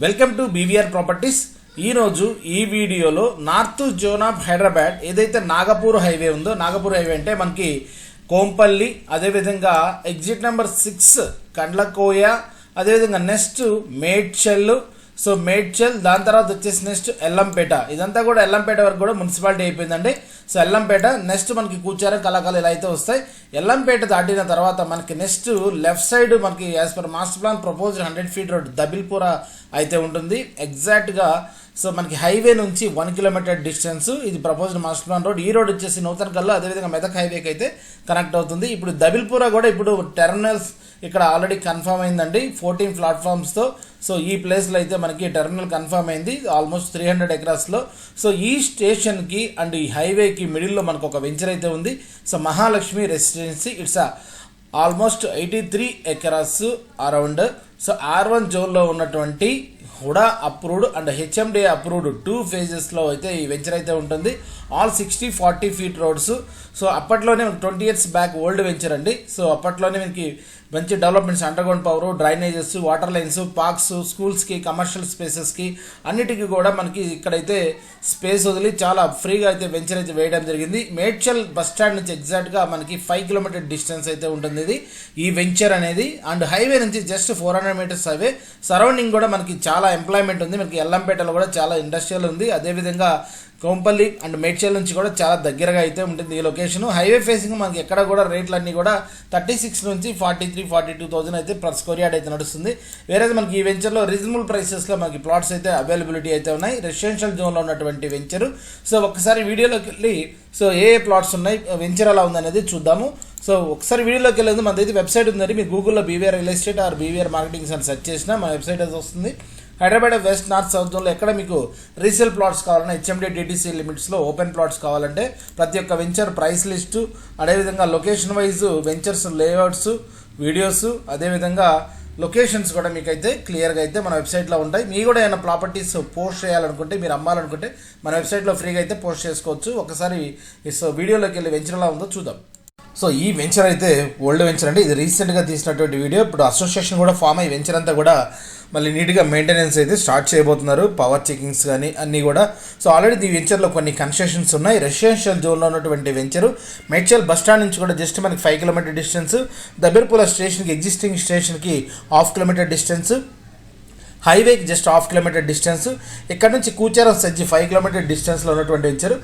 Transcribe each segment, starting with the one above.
Welcome to BVR properties. ఈరోజు ఈ వీడియోలో నార్త్ జోన్ ఆఫ్ హైదరాబాద్ ఏదైతే నాగపూర్ హైవే ఉందో, నాగపూర్ హైవే అంటే మనకి కోంపల్లి, అదేవిధంగా ఎగ్జిట్ నెంబర్ 6 కండ్లకోయ, అదేవిధంగా నెక్స్ట్ మేడ్చల్. సో మేడ్చల్ దాని తర్వాత వచ్చేసి నెక్స్ట్ ఎల్లంపేట. ఇదంతా కూడా ఎల్లంపేట వరకు కూడా మున్సిపాలిటీ అయిపోయిందండి. సో ఎల్లంపేట నెక్స్ట్ మనకి కూచారం కళాకాలు ఇలా అయితే వస్తాయి. ఎల్లంపేట దాటిన తర్వాత మనకి నెక్స్ట్ లెఫ్ట్ సైడ్ మనకి as per master plan proposed 100 feet road Dabilpura అయితే ఉంటుంది ఎగ్జాక్ట్గా. సో మనకి హైవే నుంచి 1 kilometer డిస్టెన్స్, ఇది ప్రపోజ్డ్ మాస్టర్ ప్లాన్ రోడ్. ఈ రోడ్ వచ్చేసి నూతన కల్లు, అదేవిధంగా మెదక్ హైవేకి అయితే కనెక్ట్ అవుతుంది. ఇప్పుడు దబిల్పురా కూడా ఇప్పుడు టెర్మినల్స్ ఇక్కడ ఆల్రెడీ కన్ఫర్మ్ అయిందండి 14 ప్లాట్ఫామ్స్తో. సో ఈ ప్లేస్లో అయితే మనకి టెర్మినల్ కన్ఫర్మ్ అయింది ఆల్మోస్ట్ 300 acresలో. సో ఈ స్టేషన్కి అండ్ ఈ హైవేకి మిడిల్లో మనకు ఒక వెంచర్ అయితే ఉంది. So Mahalakshmi residency, it's almost 83 acres around. So R1 జోన్లో ఉన్నటువంటి HUDA approved and HMDA approved 2 phases అయితే ఈ వెంచర్ అయితే ఉంటుంది. All 60-40 feet roads. సో అప్పట్లోనే 20 years బ్యాక్ ఓల్డ్ వెంచర్ అండి. సో అప్పట్లోనే మనకి మంచి developments, underground power, drainages, water lines, parks, స్కూల్స్కి, కమర్షియల్ స్పేసెస్కి అన్నిటికీ కూడా మనకి ఇక్కడైతే స్పేస్ వదిలి చాలా ఫ్రీగా అయితే వెంచర్ అయితే వేయడం జరిగింది. మేడ్చల్ బస్ స్టాండ్ నుంచి ఎగ్జాక్ట్గా మనకి 5 kilometer డిస్టెన్స్ అయితే ఉంటుంది ఇది ఈ వెంచర్ అనేది. అండ్ హైవే నుంచి జస్ట్ 400 meters హైవే. సరౌండింగ్ కూడా మనకి చాలా ఎంప్లాయ్మెంట్ ఉంది. మనకి ఎల్లంపేటలో కూడా చాలా ఇండస్ట్రియల్ ఉంది. అదేవిధంగా కోంపల్లి అండ్ మేడ్చల్ నుంచి కూడా చాలా దగ్గరగా అయితే ఉంటుంది ఈ లొకేషన్. హైవే ఫేసింగ్ మనకి ఎక్కడ కూడా రేట్లన్నీ కూడా 36 నుంచి 43-42,000 అయితే పర్ స్క్వేర్ యార్డ్ అయితే నడుస్తుంది. వేరే మనకి ఈ వెంచర్లో రీజనబుల్ ప్రైసెస్లో మనకి ప్లాట్స్ అయితే అవైలబిలిటీ అయితే ఉన్నాయి. రెసిడెన్షియల్ జోన్లో ఉన్నటువంటి వెంచరు. సో ఒకసారి వీడియోలోకి వెళ్ళి సో ఏ ప్లాట్స్ ఉన్నాయి, వెంచర్ ఎలా ఉందనేది చూద్దాము. సో ఒకసారి వీడియోలోకి వెళ్ళేది మనదైతే వెబ్సైట్ ఉందండి. మీరు గూగుల్లో BVR real estate or BVR marketings అని సెర్చ్ చేసినా మన వెబ్సైట్ అయితే వస్తుంది. హైదరాబాద్ వెస్ట్, నార్త్, సౌత్ జోన్లో ఎక్కడ మీకు రీసేల్ ప్లాట్స్ కావాలన్నా హెచ్ఎండి డిటిసి లిమిట్స్లో ఓపెన్ ప్లాట్స్ కావాలంటే ప్రతి ఒక్క వెంచర్ ప్రైస్ లిస్టు, అదేవిధంగా location wise ventures layouts, videos, అదేవిధంగా లొకేషన్స్ కూడా మీకైతే క్లియర్గా అయితే మన వెబ్సైట్లో ఉంటాయి. మీరు కూడా ఏమైనా ప్రాపర్టీస్ పోస్ట్ చేయాలనుకుంటే, మీరు అమ్మాలనుకుంటే మన వెబ్సైట్లో ఫ్రీగా అయితే పోస్ట్ చేసుకోవచ్చు. ఒకసారి సో వీడియోలోకి వెళ్ళి వెంచర్ ఎలా ఉందో చూద్దాం. సో ఈ వెంచర్ అయితే ఓల్డ్ వెంచర్ అండి. ఇది రీసెంట్గా తీసినటువంటి వీడియో. ఇప్పుడు అసోసియేషన్ కూడా ఫామ్ అయ్యి వెంచర్ అంతా కూడా మళ్ళీ నీట్గా మెయింటెనెన్స్ అయితే స్టార్ట్ చేయబోతున్నారు. పవర్ చెకింగ్స్ కానీ అన్నీ కూడా. సో ఆల్రెడీ ఈ వెంచర్లో కొన్ని కన్స్ట్రక్షన్స్ ఉన్నాయి. రెసిడెన్షియల్ జోన్లో ఉన్నటువంటి వెంచరు మేడ్చల్ బస్ స్టాండ్ నుంచి కూడా జస్ట్ మనకి 5 kilometer డిస్టెన్స్, దబిర్పుల స్టేషన్కి ఎగ్జిస్టింగ్ స్టేషన్కి 1/2 kilometer డిస్టెన్స్, హైవేకి జస్ట్ 1/2 kilometer డిస్టెన్స్. ఇక్కడ నుంచి కూచారం సజ్జి 5 kilometer డిస్టెన్స్లో ఉన్నటువంటి వెంచరు.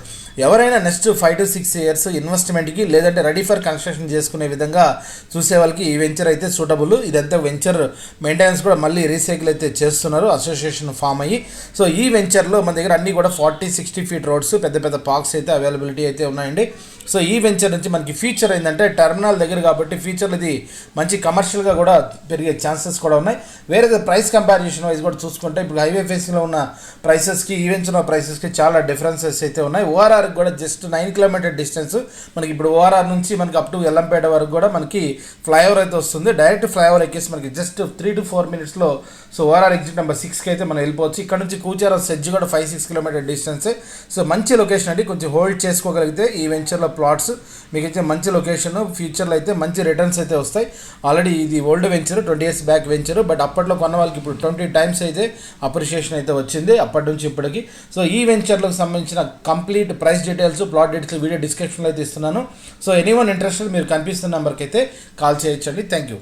ఎవరైనా నెక్స్ట్ 5 to 6 years ఇన్వెస్ట్మెంట్కి లేదంటే రెడీ ఫర్ కన్స్ట్రక్షన్ చేసుకునే విధంగా చూసే వాళ్ళకి ఈ వెంచర్ అయితే సూటబుల్. ఇదంతా వెంచర్ మెయింటెనెన్స్ కూడా మళ్ళీ రీసైకిల్ అయితే చేస్తున్నారు అసోసియేషన్ ఫామ్ అయ్యి. సో ఈ వెంచర్లో మన దగ్గర అన్నీ కూడా 40-60 feet రోడ్స్, పెద్ద పెద్ద పార్క్స్ అయితే అవైలబిలిటీ అయితే ఉన్నాయండి. సో ఈ వెంచర్ నుంచి మనకి ఫీచర్ ఏంటంటే టెర్మినల్ దగ్గర కాబట్టి ఫ్యూచర్లో ఇది మంచి కమర్షియల్గా కూడా పెరిగే ఛాన్సెస్ కూడా ఉన్నాయి. వేరే ప్రైస్ కంపారిజన్ వైజ్ కూడా చూసుకుంటే ఇప్పుడు హైవే ఫేసింగ్లో ఉన్న ప్రైసెస్కి ఈ వెంచర్ ప్రైసెస్కి చాలా డిఫరెన్సెస్ అయితే ఉన్నాయి. ఓఆర్ఆర్ కూడా జస్ట్ 9 kilometer డిస్టెన్స్. మనకి ఇప్పుడు ఓఆర్ఆర్ నుంచి మనకి అప్ టు ఎల్లంపేట వరకు కూడా మనకి ఫ్లైఓవర్ అయితే వస్తుంది. డైరెక్ట్ ఫ్లైఓవర్ ఎక్కేసి మనకి జస్ట్ 3 to 4 minutesలో సో ఓఆర్ఆర్ ఎగ్జిట్ నెంబర్ 6కి అయితే మనం వెళ్ళిపోవచ్చు. ఇక్కడ నుంచి కూచారం సెడ్జ్ కూడా 5-6 kilometer డిస్టెన్స్. సో మంచి లొకేషన్ అండి. కొంచెం హోల్డ్ చేసుకోగలిగితే ఈ వెంచర్లో ప్లాట్స్ మీకు అయితే మంచి లొకేషన్, ఫ్యూచర్లో అయితే మంచి రిటర్న్స్ అయితే వస్తాయి. ఆల్రెడీ ఇది old venture, 20 years back venture. But అప్పట్లో కొన్న వాళ్ళకి ఇప్పుడు 20 times అయితే అప్రిషియేషన్ అయితే వచ్చింది అప్పటి నుంచి ఇప్పటికి. సో ఈ వెంచర్లకు సంబంధించిన complete price details, plot details video డిస్క్రిప్షన్లో అయితే ఇస్తున్నాను. సో ఎనీవన్ ఇంట్రెస్టెడ్ మీరు కనిపిస్తున్న నెంబర్కి అయితే కాల్ చేయొచ్చండి. Thank you.